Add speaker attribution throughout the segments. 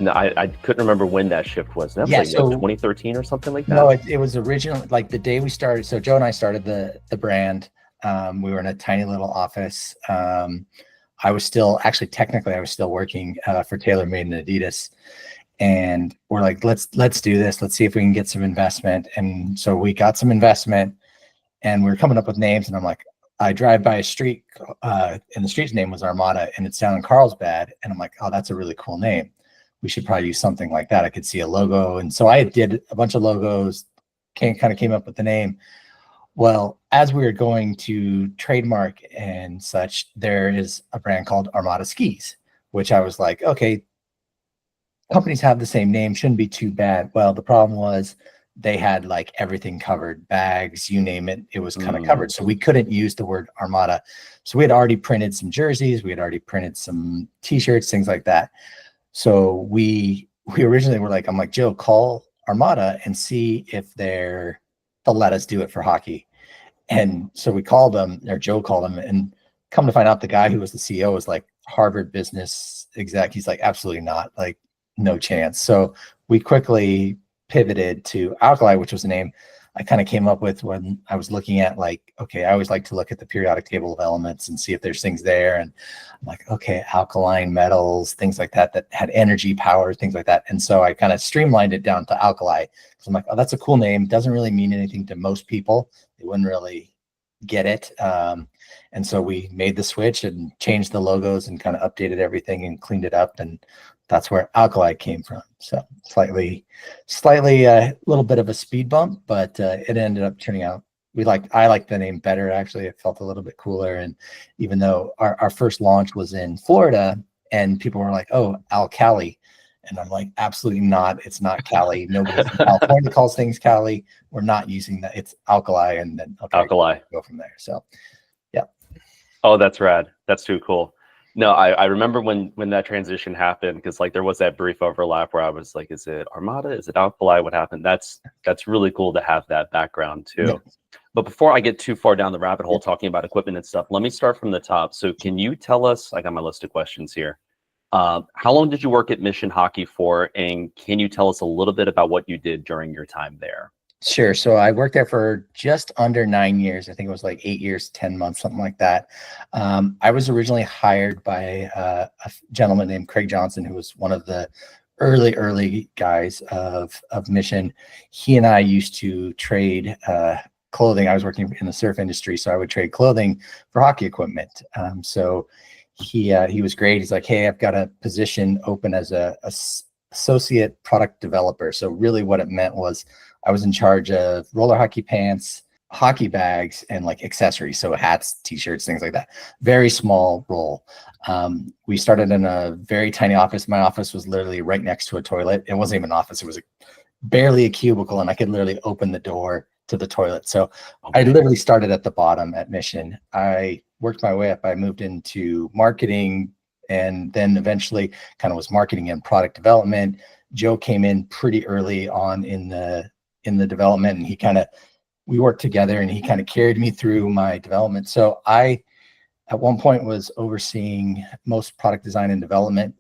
Speaker 1: And I couldn't remember when that shift was. That was
Speaker 2: Yeah,
Speaker 1: like
Speaker 2: so
Speaker 1: what, 2013 or something like that?
Speaker 2: no, it was originally like the day we started. So Joe and I started the brand. We were in a tiny little office. I was still actually technically I was still working for TaylorMade and Adidas, and we're like, let's do this. Let's see if we can get some investment. And so we got some investment, and we were coming up with names. And I'm like, I drive by a street, and the street's name was Armada, and it's down in Carlsbad. And I'm like, oh, that's a really cool name. We should probably use something like that. I could see a logo. And so I did a bunch of logos, kind of came up with the name. Well, as we were going to trademark and such, there is a brand called Armada Skis, which I was like, okay, companies have the same name, shouldn't be too bad. Well, the problem was they had like everything covered, bags, you name it, it was kind of covered. So we couldn't use the word Armada. So we had already printed some jerseys, we had already printed some t-shirts, things like that. So we originally were like, I'm like, Joe, call Armada and see if they'll let us do it for hockey. And so we called them, or Joe called them, and come to find out the guy who was the CEO was like Harvard business exec. He's like, absolutely not, like no chance. So we quickly pivoted to Alkali, which was a name I kind of came up with when I was looking at like, okay, I always like to look at the periodic table of elements and see if there's things there. And I'm like, okay, alkaline metals, things like that, that had energy, power, things like that. And so I kind of streamlined it down to Alkali. So I'm like, oh, that's a cool name. Doesn't really mean anything to most people. They wouldn't really get it. And so we made the switch and changed the logos and kind of updated everything and cleaned it up. And that's where Alkali came from. So slightly a little bit of a speed bump, but it ended up turning out, I like the name better. Actually, it felt a little bit cooler. And even though our first launch was in Florida and people were like, oh, Alkali. And I'm like, absolutely not. It's not Cali. Nobody in California calls things Cali. We're not using that. It's Alkali. And then
Speaker 1: Alkali.
Speaker 2: Go from there. So yeah.
Speaker 1: Oh, that's rad. That's too cool. No, I remember when that transition happened, because like there was that brief overlap where I was like, is it Armada? Is it Alkali? What happened? That's really cool to have that background too. Yeah. But before I get too far down the rabbit hole talking about equipment and stuff, let me start from the top. So can you tell us, I got my list of questions here. How long did you work at Mission Hockey for? And can you tell us a little bit about what you did during your time there?
Speaker 2: Sure. So I worked there for just under 9 years. I think it was like 8 years, 10 months, something like that. I was originally hired by a gentleman named Craig Johnson, who was one of the early guys of Mission. He and I used to trade clothing. I was working in the surf industry, so I would trade clothing for hockey equipment. So he was great. He's like, hey, I've got a position open as a associate product developer. So really what it meant was I was in charge of roller hockey pants, hockey bags, and like accessories. So hats, t-shirts, things like that. Very small role. We started in a very tiny office. My office was literally right next to a toilet. It wasn't even an office. It was barely a cubicle, and I could literally open the door to the toilet. So I literally started at the bottom at Mission. I worked my way up. I moved into marketing, and then eventually kind of was marketing and product development. Joe came in pretty early on in the development, and we worked together, and he kind of carried me through my development. So I, at one point, was overseeing most product design and development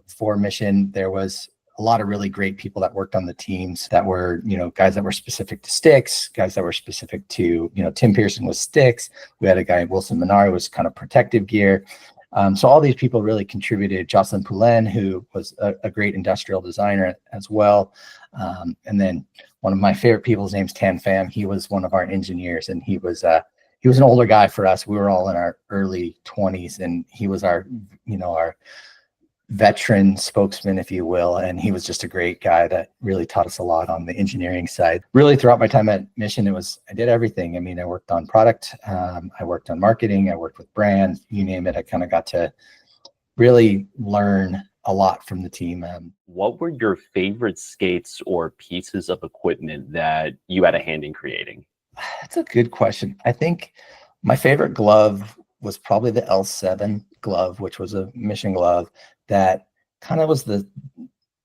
Speaker 2: for Mission. There was a lot of really great people that worked on the teams that were, guys that were specific to sticks, guys that were specific to, Tim Pearson was sticks. We had a guy, Wilson Minari, was kind of protective gear. So all these people really contributed. Jocelyn Poulin, who was a great industrial designer as well. And then one of my favorite people, his name's Tan Pham. He was one of our engineers, and he was an older guy for us. We were all in our early 20s, and he was our veteran spokesman, if you will. And he was just a great guy that really taught us a lot on the engineering side. Really, throughout my time at Mission, I did everything. I mean, I worked on product, I worked on marketing, I worked with brands, you name it. I kind of got to really learn a lot from the team.
Speaker 1: What were your favorite skates or pieces of equipment that you had a hand in creating?
Speaker 2: That's a good question. I think my favorite glove was probably the L7 glove, which was a Mission glove that kind of was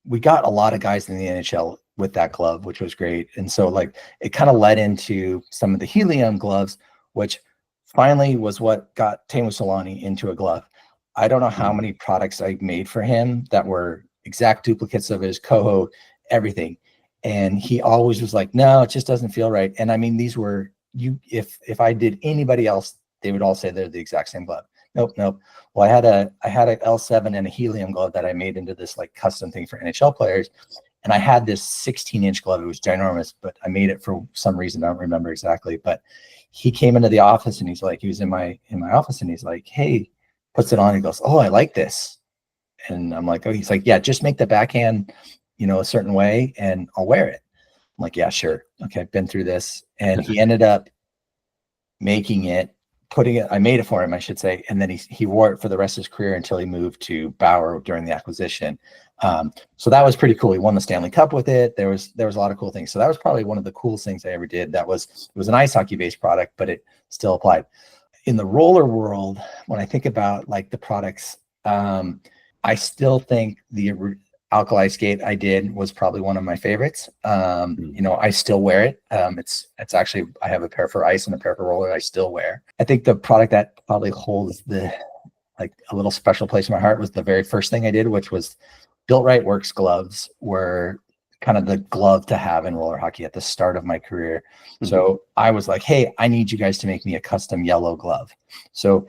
Speaker 2: we got a lot of guys in the NHL with that glove, which was great. And so like it kind of led into some of the Helium gloves, which finally was what got Teemu Selanne into a glove. I don't know how many products I made for him that were exact duplicates of his coho, everything. And he always was like, no, it just doesn't feel right. And I mean, these were if I did anybody else, they would all say they're the exact same glove. Nope. Well, I had a L7 and a helium glove that I made into this like custom thing for NHL players. And I had this 16-inch glove. It was ginormous, but I made it for some reason. I don't remember exactly. But he came into the office and he was in my office and he's like, hey, puts it on. He goes, oh, I like this. And I'm like, oh, he's like, yeah, just make the backhand, a certain way and I'll wear it. I'm like, yeah, sure. Okay, I've been through this. And he ended up making it, I made it for him, I should say. And then he wore it for the rest of his career until he moved to Bauer during the acquisition. So that was pretty cool. He won the Stanley Cup with it. There was a lot of cool things. So that was probably one of the coolest things I ever did. It was an ice hockey based product, but it still applied. In the roller world, when I think about like the products, I still think the Alkali skate I did was probably one of my favorites. I still wear it. It's actually, I have a pair for ice and a pair for roller I still wear. I think the product that probably holds a little special place in my heart was the very first thing I did, which was Built Right Works gloves were kind of the glove to have in roller hockey at the start of my career. Mm-hmm. So I was like, hey, I need you guys to make me a custom yellow glove. So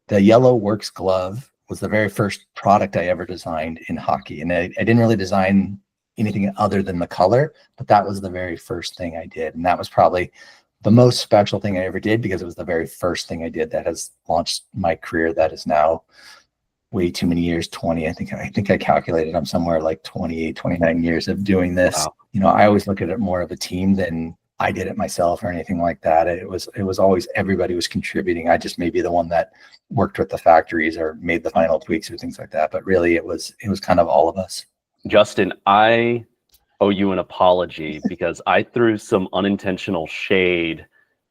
Speaker 2: the Yellow Works glove was the very first product I ever designed in hockey. And I didn't really design anything other than the color, but that was the very first thing I did. And that was probably the most special thing I ever did because it was the very first thing I did that has launched my career. That is now way too many years, 20. I think I calculated I'm somewhere like 28, 29 years of doing this. Wow. I always look at it more of a team than I did it myself or anything like that. It was always everybody was contributing. I just may be the one that worked with the factories or made the final tweaks or things like that. But really it was kind of all of us.
Speaker 1: Justin, I owe you an apology because I threw some unintentional shade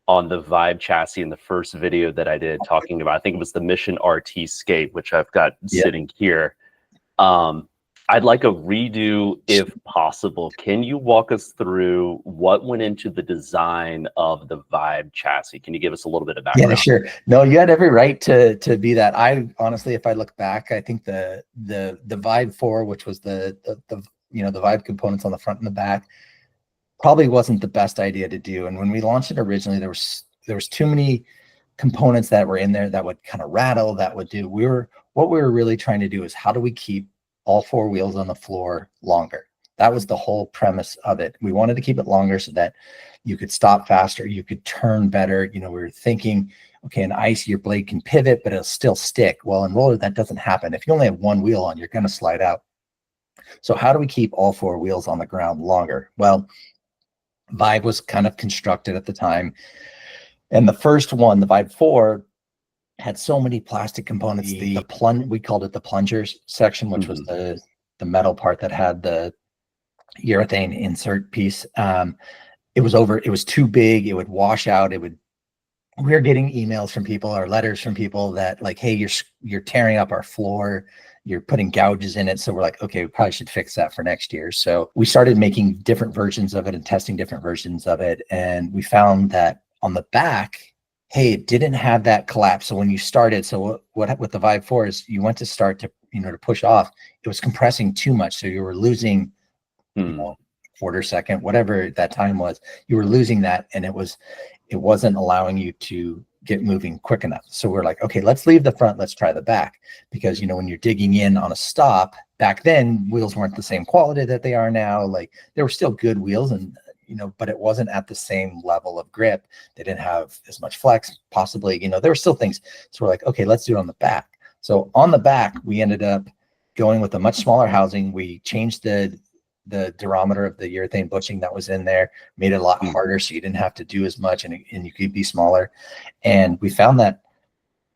Speaker 1: on the Vibe chassis in the first video that I did talking about, I think it was the Mission RT skate, which I've got sitting here. I'd like a redo if possible. Can you walk us through what went into the design of the Vibe chassis? Can you give us a little bit of background?
Speaker 2: Yeah, sure. No, you had every right to be that. I honestly, if I look back, I think the Vibe 4, which was the Vibe components on the front and the back, probably wasn't the best idea to do. And when we launched it originally, there was too many components that were in there that would kind of rattle, that would do. What we were really trying to do is how do we keep all four wheels on the floor longer? That was the whole premise of it. We wanted to keep it longer so that you could stop faster, you could turn better. We were thinking, okay, in ice, your blade can pivot, but it'll still stick. Well, in roller, that doesn't happen. If you only have one wheel on, you're going to slide out. So how do we keep all four wheels on the ground longer? Well, Vibe was kind of constructed at the time. And the first one, the Vibe 4, had so many plastic components. We called it the plungers section, which was the metal part that had the urethane insert piece. It was too big. It would wash out. We were getting emails from people or letters from people that like, hey, you're tearing up our floor. You're putting gouges in it. So we're like, okay, we probably should fix that for next year. So we started making different versions of it and testing different versions of it. And we found that on the back, hey, it didn't have that collapse. So when you started, so what with the Vibe 4 is you went to start to push off, it was compressing too much. So you were losing quarter second, whatever that time was, you were losing that. And it wasn't allowing you to get moving quick enough. So we're like, okay, let's leave the front, let's try the back. Because when you're digging in on a stop, back then wheels weren't the same quality that they are now. Like they were still good wheels and but it wasn't at the same level of grip. They didn't have as much flex, possibly, there were still things. So we're like, okay, let's do it on the back. So on the back, we ended up going with a much smaller housing. We changed the durometer of the urethane bushing that was in there, made it a lot harder so you didn't have to do as much and you could be smaller. And we found that,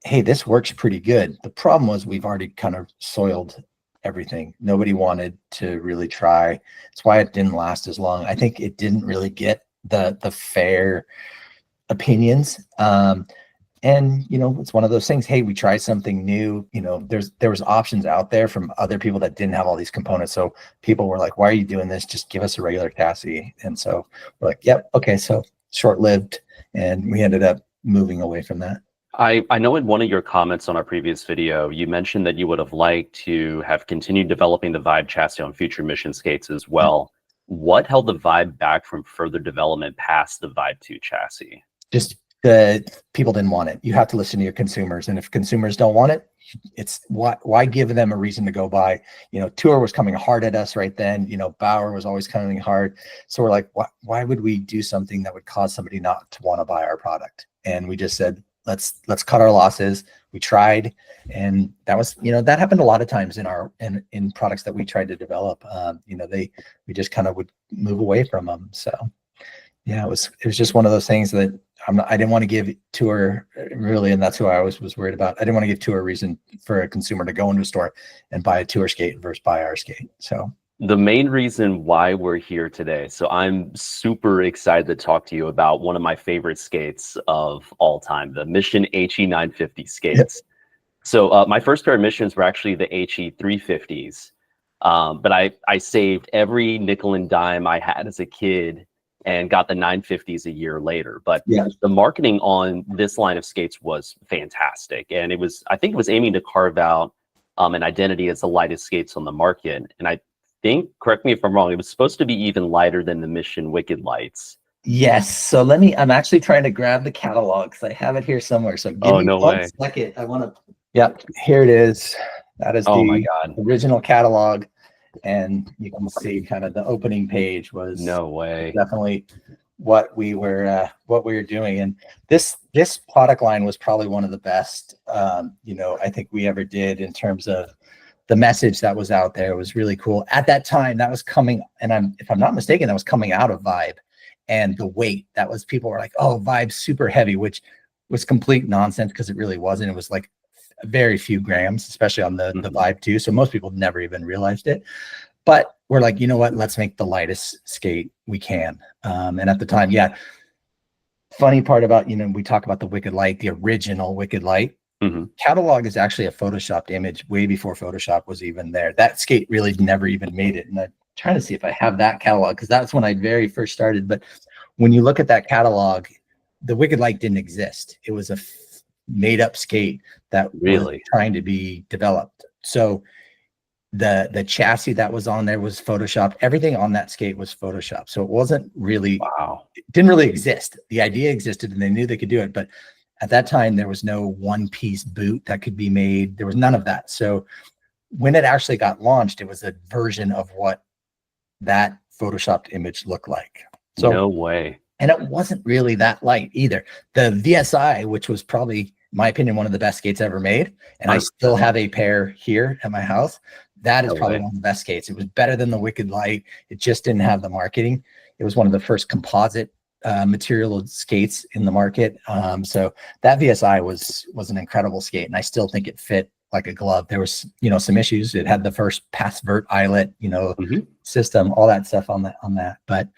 Speaker 2: hey, this works pretty good. The problem was we've already kind of soiled everything. Nobody wanted to really try. That's why it didn't last as long. I think it didn't really get the fair opinions. And it's one of those things, hey, we tried something new. There was options out there from other people that didn't have all these components. So people were like, why are you doing this? Just give us a regular chassis. And so we're like, yep, okay. So short-lived, and we ended up moving away from that.
Speaker 1: I know in one of your comments on our previous video, you mentioned that you would have liked to have continued developing the Vibe chassis on future Mission skates as well. What held the Vibe back from further development past the Vibe 2 chassis?
Speaker 2: Just the people didn't want it. You have to listen to your consumers, and if consumers don't want it, it's why give them a reason to go buy. You know, Tour was coming hard at us right then. You know, Bauer was always coming hard. So we're like, why would we do something that would cause somebody not to want to buy our product? And we just said, let's cut our losses. We tried, and that was, you know, that happened a lot of times in products that we tried to develop. You know, we just kind of would move away from them. So yeah, it was just one of those things that I didn't want to give Tour really, and that's who I always was worried about. I didn't want to give Tour a reason for a consumer to go into a store and buy a Tour skate versus buy our skate. So
Speaker 1: the main reason why we're here today, so I'm super excited to talk to you about one of my favorite skates of all time, the Mission HE 950 skates. Yep. So my first pair of Missions were actually the HE 350s, but I saved every nickel and dime I had as a kid and got the 950s a year later. But yeah, the marketing on this line of skates was fantastic. And I think it was aiming to carve out an identity as the lightest skates on the market. And I think, correct me if I'm wrong, it was supposed to be even lighter than the Mission Wicked Lights.
Speaker 2: Yes. So I'm actually trying to grab the catalog because I have it here somewhere. So give me one second. I want to, yep, here it is. That is the original catalog. And you can see kind of the opening page was definitely what we were doing. And this product line was probably one of the best, you know, I think we ever did in terms of the message that was out there. It was really cool. At that time, that was coming, and if I'm not mistaken, that was coming out of Vibe. And the weight, that was, people were like, oh, Vibe's super heavy, which was complete nonsense because it really wasn't. It was like very few grams, especially on the Vibe 2. So most people never even realized it. But we're like, you know what? Let's make the lightest skate we can. And at the time, yeah. Funny part about, you know, we talk about the Wicked Light, the original Wicked Light. Catalog is actually a photoshopped image way before Photoshop was even there. That skate really never even made it. And I'm trying to see if I have that catalog because that's when I very first started. But when you look at that catalog, the Wicked Light didn't exist. It was a made up skate that was trying to be developed. So the chassis that was on there was photoshopped. Everything on that skate was photoshopped. So it wasn't really, it didn't really exist. The idea existed and they knew they could do it. But at that time, there was no one-piece boot that could be made. There was none of that. So when it actually got launched, it was a version of what that photoshopped image looked like. So
Speaker 1: no way.
Speaker 2: And it wasn't really that light either. The VSI, which was probably, in my opinion, one of the best skates ever made, and I still have a pair here at my house. That is probably one of the best skates. It was better than the Wicked Light. It just didn't have the marketing. It was one of the first composite material skates in the market. So that VSI was an incredible skate, and I still think it fit like a glove. There was, you know, some issues. It had the first pass vert eyelet, you know, system, all that stuff on that. But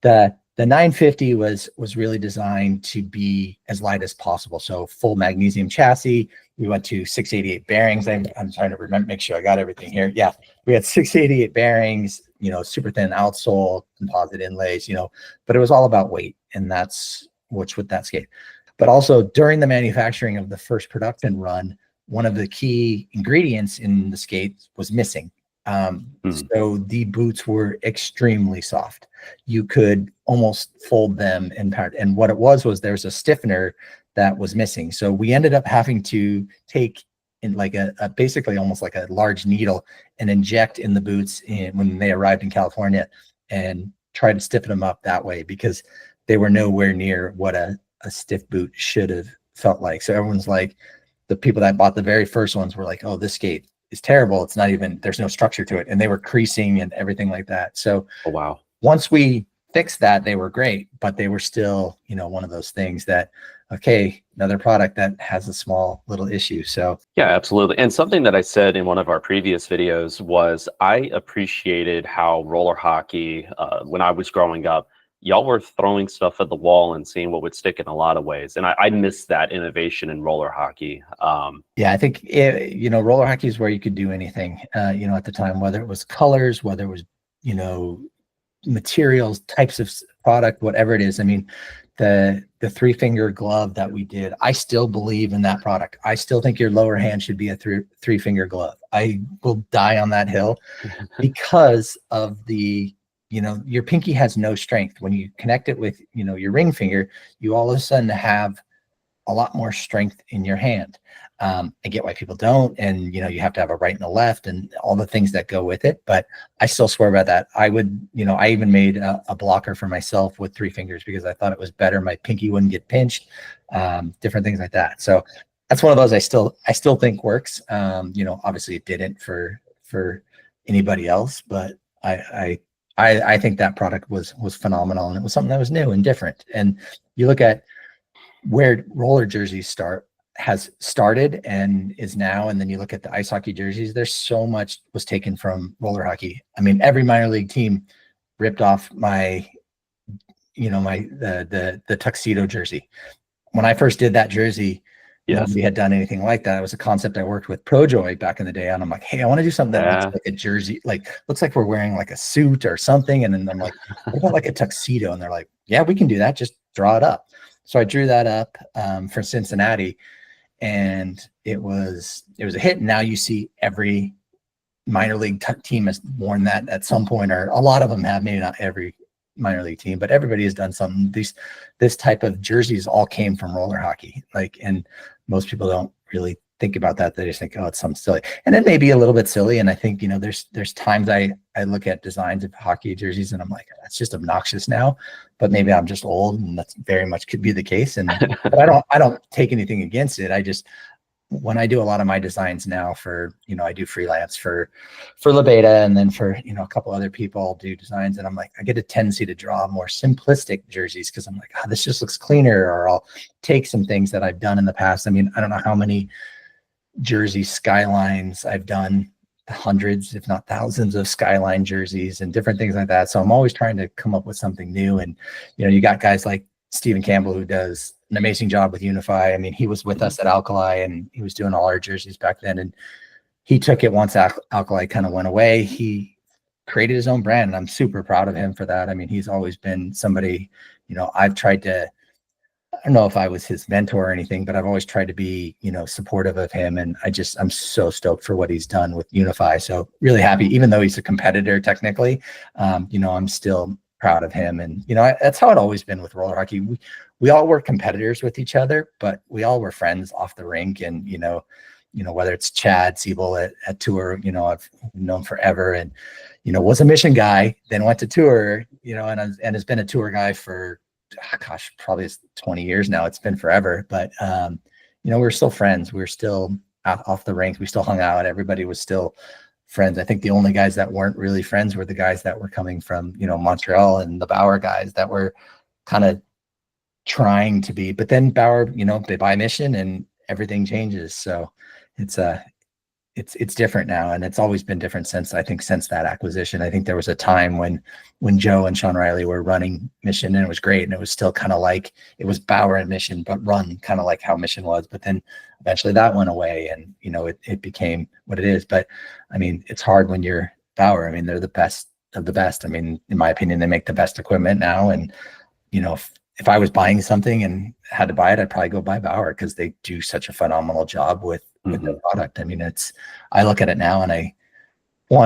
Speaker 2: the 950 was really designed to be as light as possible. So full magnesium chassis. We went to 688 bearings. I'm trying to remember, make sure I got everything here. Yeah, we had 688 bearings, you know, super thin outsole, composite inlays, you know, but it was all about weight, and that's what's with that skate. But also during the manufacturing of the first production run, one of the key ingredients in the skate was missing. So the boots were extremely soft. You could almost fold them in part. And what it was there's a stiffener that was missing. So we ended up having to take in like a basically almost like a large needle and inject in the boots when they arrived in California and try to stiffen them up that way because they were nowhere near what a stiff boot should have felt like. So everyone's like, the people that bought the very first ones were like, oh, this skate is terrible. It's not even, there's no structure to it. And they were creasing and everything like that. So once we fixed that, they were great, but they were still, you know, one of those things that, okay, another product that has a small little issue. So
Speaker 1: yeah, absolutely. And something that I said in one of our previous videos was I appreciated how roller hockey, when I was growing up, y'all were throwing stuff at the wall and seeing what would stick in a lot of ways. And I miss that innovation in roller hockey.
Speaker 2: Yeah, I think, you know, roller hockey is where you could do anything, you know, at the time, whether it was colors, whether it was, you know, materials, types of product, whatever it is. I mean, the the 3-finger glove that we did, I still believe in that product. I still think your lower hand should be a 3-finger glove. I will die on that hill because of your pinky has no strength. When you connect it with, your ring finger, you all of a sudden have a lot more strength in your hand. I get why people don't. And, you have to have a right and a left and all the things that go with it. But I still swear by that. I would, I even made a blocker for myself with 3 fingers because I thought it was better. My pinky wouldn't get pinched, different things like that. So that's one of those I still think works. Obviously it didn't for anybody else, but I think that product was phenomenal, and it was something that was new and different. And you look at where roller jerseys has started and is now, and then you look at the ice hockey jerseys, there's so much was taken from roller hockey. I mean, every minor league team ripped off the tuxedo jersey. When I first did that jersey, nobody had done anything like that. It was a concept I worked with ProJoy back in the day, and I'm like, hey, I want to do something that looks like a jersey, like looks like we're wearing like a suit or something. And then I'm like, what about like a tuxedo? And they're like, yeah, we can do that. Just draw it up. So I drew that up for Cincinnati, and it was a hit. And now you see every minor league team has worn that at some point, or a lot of them have, maybe not every minor league team, but everybody has done something. This type of jerseys all came from roller hockey. And most people don't really think about that. They just think, oh, it's something silly. And it may be a little bit silly. And I think, there's times I look at designs of hockey jerseys and I'm like, that's just obnoxious now, but maybe I'm just old, and that's very much could be the case. And but I don't take anything against it. I just, when I do a lot of my designs now for, I do freelance for LaBeta, and then for, a couple other people I'll do designs, and I'm like, I get a tendency to draw more simplistic jerseys because I'm like, oh, this just looks cleaner, or I'll take some things that I've done in the past. I mean, I don't know how many jersey skylines I've done, hundreds, if not thousands of skyline jerseys and different things like that. So I'm always trying to come up with something new. And, you got guys like Stephen Campbell, who does an amazing job with Unify. I mean, he was with us at Alkali, and he was doing all our jerseys back then. And he took it once Alkali kind of went away. He created his own brand, and I'm super proud of him for that. I mean, he's always been somebody, I've tried to, I don't know if I was his mentor or anything, but I've always tried to be, supportive of him. And I'm so stoked for what he's done with Unify. So really happy, even though he's a competitor technically, I'm still proud of him. And, that's how it always been with roller hockey. We all were competitors with each other, but we all were friends off the rink. And, whether it's Chad Siebel at Tour, I've known forever, and, was a Mission guy, then went to Tour, and has been a Tour guy for, probably 20 years now. It's been forever, but, we're still friends. We're still off the rink. We still hung out. Everybody was still friends. I think the only guys that weren't really friends were the guys that were coming from, Montreal, and the Bauer guys that were kind of trying to be, but then Bauer, they buy Mission and everything changes. So it's different now, and it's always been different since that acquisition. I think there was a time when Joe and Sean Riley were running Mission, and it was great, and it was still kind of like it was Bauer and Mission, but run kind of like how Mission was. But then eventually that went away, and it became what it is. But I mean, it's hard when you're Bauer. I mean, they're the best of the best. I mean, in my opinion, they make the best equipment now, and if I was buying something and had to buy it, I'd probably go buy Bauer, because they do such a phenomenal job with their product. I mean, I look at it now, and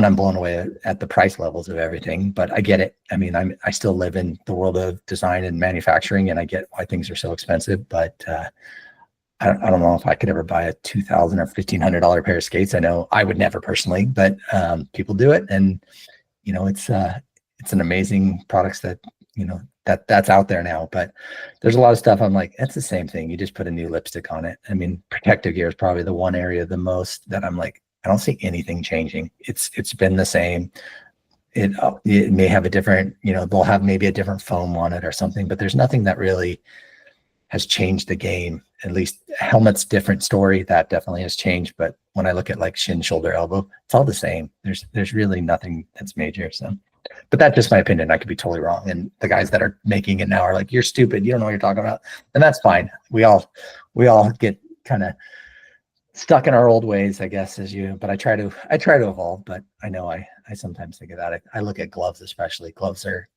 Speaker 2: I'm blown away at the price levels of everything, but I get it. I mean, I still live in the world of design and manufacturing, and I get why things are so expensive, but I don't know if I could ever buy a $2,000 or $1,500 pair of skates. I know I would never personally, but people do it, and it's an amazing products that that's out there now. But there's a lot of stuff I'm like, it's the same thing. You just put a new lipstick on it. I mean, protective gear is probably the one area the most that I'm like, I don't see anything changing. It's been the same. It may have a different, they'll have maybe a different foam on it or something, but there's nothing that really has changed the game. At least helmet's different story. That definitely has changed. But when I look at like shin, shoulder, elbow, it's all the same. There's really nothing that's major. So, but that's just my opinion. I could be totally wrong. And the guys that are making it now are like, you're stupid. You don't know what you're talking about. And that's fine. We all get kind of stuck in our old ways, I guess, but I try to evolve. But I know I sometimes think of that. I look at gloves, especially. Gloves are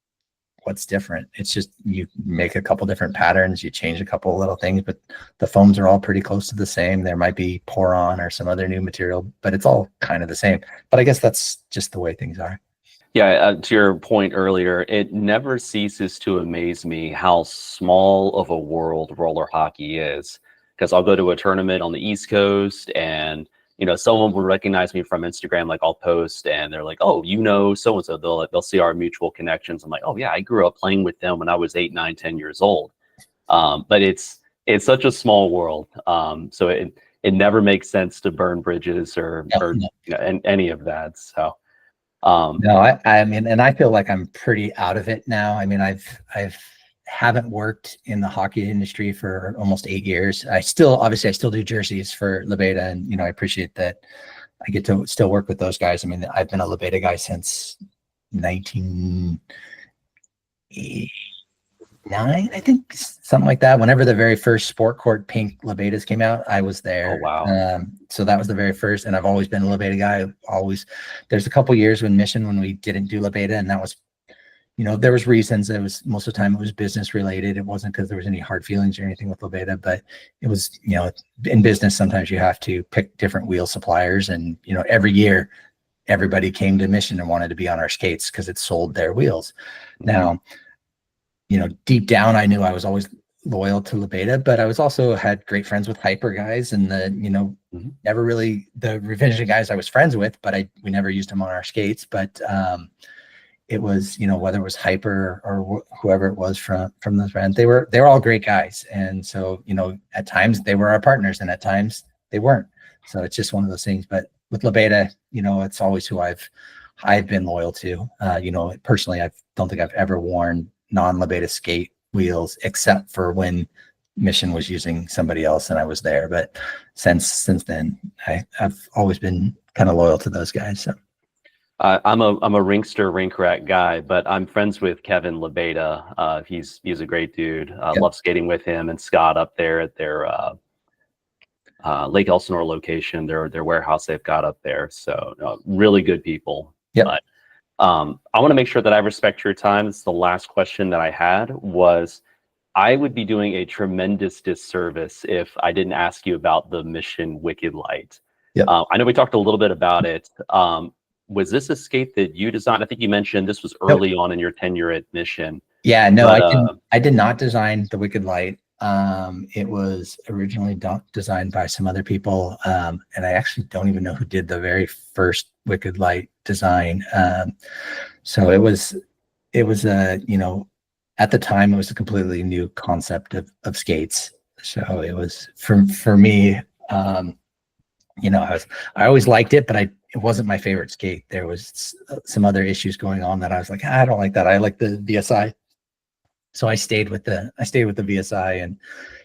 Speaker 2: what's different. It's just you make a couple different patterns, you change a couple of little things, but the foams are all pretty close to the same. There might be Poron or some other new material, but it's all kind of the same. But I guess that's just the way things are.
Speaker 1: Yeah, to your point earlier, it never ceases to amaze me how small of a world roller hockey is. Because I'll go to a tournament on the East Coast, and someone will recognize me from Instagram. Like I'll post, and they're like, "Oh, so and so." They'll see our mutual connections. I'm like, "Oh yeah, I grew up playing with them when I was 8, 9, 10 years old." But it's such a small world. So it never makes sense to burn bridges or any of that. So.
Speaker 2: No, I mean, and I feel like I'm pretty out of it now. I mean, I've haven't worked in the hockey industry for almost 8 years. I still do jerseys for LaBeta, and I appreciate that I get to still work with those guys. I mean, I've been a LaBeta guy since 1989, I think, something like that. Whenever the very first Sport Court pink LaBetas came out, I was there.
Speaker 1: Oh, wow.
Speaker 2: So that was the very first, and I've always been a LaBeta guy. There's a couple years when we didn't do LaBeta, and that was, there was reasons. It was most of the time it was business related. It wasn't because there was any hard feelings or anything with LaBeta, but it was, in business, sometimes you have to pick different wheel suppliers, and every year everybody came to Mission and wanted to be on our skates because it sold their wheels. Now, deep down, I knew I was always loyal to LaBeta, but I was also had great friends with Hyper guys, and never really the Revision guys I was friends with, but we never used them on our skates. But it was, whether it was Hyper or whoever it was from those brands, they were all great guys. And so, at times they were our partners, and at times they weren't. So it's just one of those things. But with LaBeta, it's always who I've been loyal to. Personally, I don't think I've ever worn non-LaBeta skate wheels except for when Mission was using somebody else and I was there. But since then, I've always been kind of loyal to those guys. So.
Speaker 1: I'm a Ringster rink rat guy, but I'm friends with Kevin LaBeta. He's a great dude. Love skating with him and Scott up there at their Lake Elsinore location, their warehouse they've got up there. So really good people.
Speaker 2: Yep.
Speaker 1: But I want to make sure that I respect your time. This is the last question that I had was, I would be doing a tremendous disservice if I didn't ask you about the Mission Wicked Light.
Speaker 2: Yep.
Speaker 1: I know we talked a little bit about it. Was this a skate that you designed? I think you mentioned this was early on in your tenure at Mission.
Speaker 2: Yeah, no, I did not design the Wicked Light. It was originally designed by some other people, and I actually don't even know who did the very first Wicked Light design. So it was at the time it was a completely new concept of skates. So it was for me, I always liked it, but it wasn't my favorite skate. There was some other issues going on that I was like, I don't like that. I like the VSI. So I stayed with the VSI, and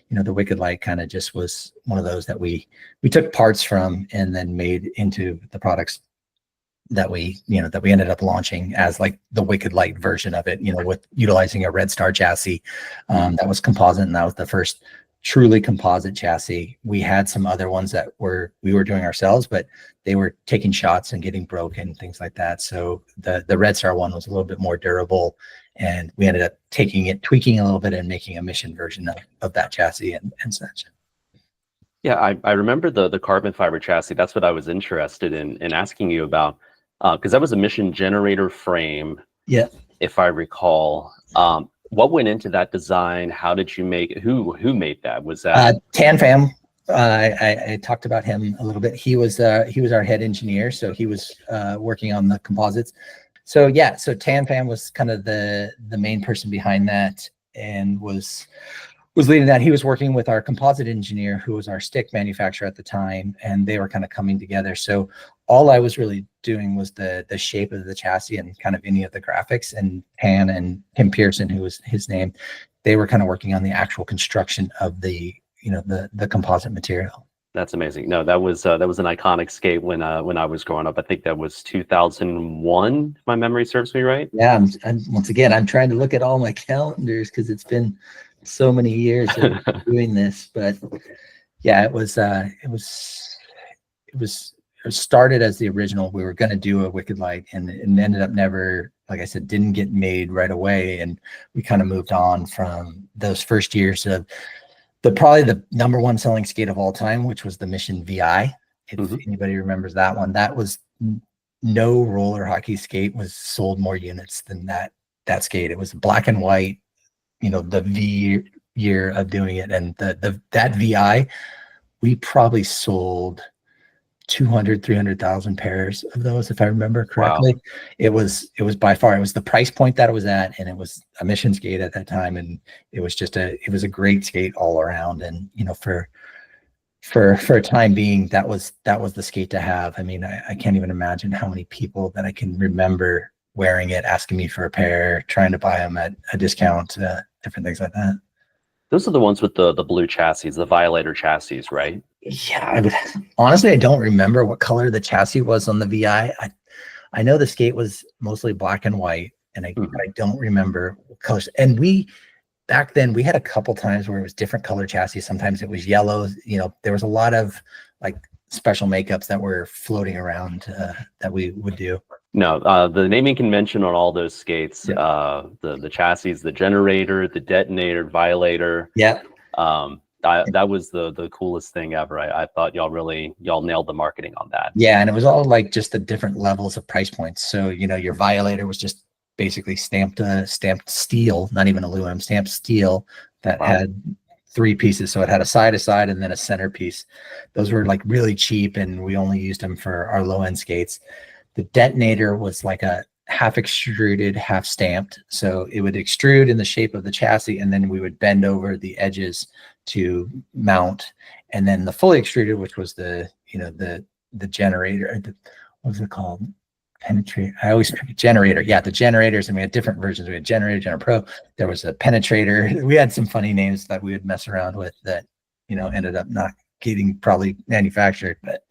Speaker 2: the Wicked Light kind of just was one of those that we took parts from and then made into the products that we ended up launching as like the Wicked Light version of it, with utilizing a Red Star chassis that was composite, and that was the first truly composite chassis. We had some other ones that we were doing ourselves, but they were taking shots and getting broken, things like that. So the Red Star one was a little bit more durable, and we ended up tweaking a little bit and making a Mission version of that chassis and such.
Speaker 1: Yeah, I remember the carbon fiber chassis. That's what I was interested in asking you about, because that was a Mission generator frame.
Speaker 2: Yeah,
Speaker 1: if I recall. What went into that design? How did you make? Who made that? Was that
Speaker 2: Tan Pham? I talked about him a little bit. He was our head engineer, so he was working on the composites. So Tan Pham was kind of the main person behind that, and was leading that. He was working with our composite engineer, who was our stick manufacturer at the time, and they were kind of coming together. So all I was really doing was the shape of the chassis and kind of any of the graphics, and Pan and Tim Pearson, who was his name, they were kind of working on the actual construction of the composite material.
Speaker 1: That's amazing. No, that was an iconic skate when I was growing up. I think that was 2001, if my memory serves me right.
Speaker 2: Yeah, once again, I'm trying to look at all my calendars because it's been so many years of doing this. But yeah, it was started as the original. We were going to do a Wicked Light, and it ended up never, like I said, didn't get made right away. And we kind of moved on from those first years of probably the number one selling skate of all time, which was the Mission VI. If anybody remembers that one, that was no roller hockey skate was sold more units than that skate. It was black and white, the V year of doing it. And that VI, we probably sold 300,000 pairs of those, if I remember correctly. Wow. It was by far, it was the price point that it was at, and it was a Mission skate at that time. And it was a great skate all around. And, for a time being, that was the skate to have. I mean, I can't even imagine how many people that I can remember wearing it, asking me for a pair, trying to buy them at a discount, different things like that.
Speaker 1: Those are the ones with the blue chassis, the Violator chassis, right?
Speaker 2: Yeah, honestly, I don't remember what color the chassis was on the VI. I know the skate was mostly black and white, and I don't remember what colors. And back then we had a couple times where it was different color chassis. Sometimes it was yellow. There was a lot of like special makeups that were floating around that we would do.
Speaker 1: No, the naming convention on all those skates, the chassis, the generator, the detonator, Violator.
Speaker 2: Yeah.
Speaker 1: That was the coolest thing ever. I thought y'all nailed the marketing on that.
Speaker 2: Yeah, and it was all like just the different levels of price points. So your Violator was just basically stamped steel, not even aluminum, stamped steel that had 3 pieces. So it had a side to side and then a center piece. Those were like really cheap, and we only used them for our low end skates. The detonator was like a half extruded, half stamped. So it would extrude in the shape of the chassis, and then we would bend over the edges to mount. And then the fully extruded, which was the generator, what was it called? Penetrator. I always forget generator. Yeah, the generators, and we had different versions. We had generator, Gener Pro. There was a penetrator. We had some funny names that we would mess around with that, ended up not getting probably manufactured, but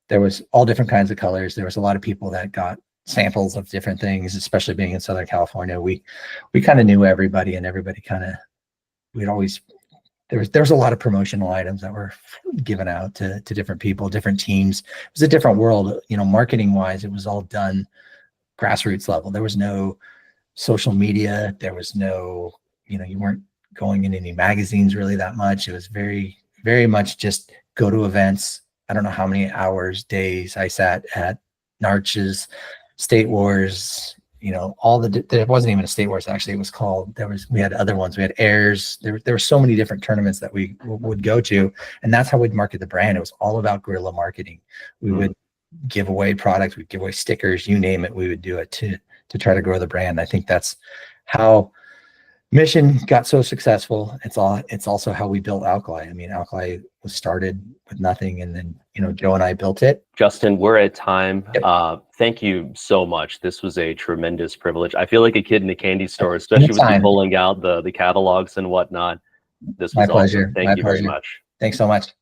Speaker 2: there was all different kinds of colors. There was a lot of people that got samples of different things, especially being in Southern California. We kind of knew everybody, and everybody there was a lot of promotional items that were given out to different people, different teams. It was a different world, marketing wise. It was all done grassroots level. There was no social media. There was no, you weren't going in any magazines really that much. It was very, very much just go to events. I don't know how many hours, days I sat at Narch's, State Wars, there wasn't even a State Wars, actually. It was called, we had other ones. We had airs. There were so many different tournaments that we would go to, and that's how we'd market the brand. It was all about guerrilla marketing. We would give away products, we'd give away stickers, you name it. We would do it to try to grow the brand. I think that's how Mission got so successful. It's also how we built Alkali. I mean, Alkali was started with nothing, and then Joe and I built it.
Speaker 1: Justin, we're at time.
Speaker 2: Yep.
Speaker 1: Thank you so much. This was a tremendous privilege. I feel like a kid in a candy store, especially with you pulling out the catalogs and whatnot. This was
Speaker 2: my pleasure.
Speaker 1: Awesome. Thank you very much.
Speaker 2: Thanks so much.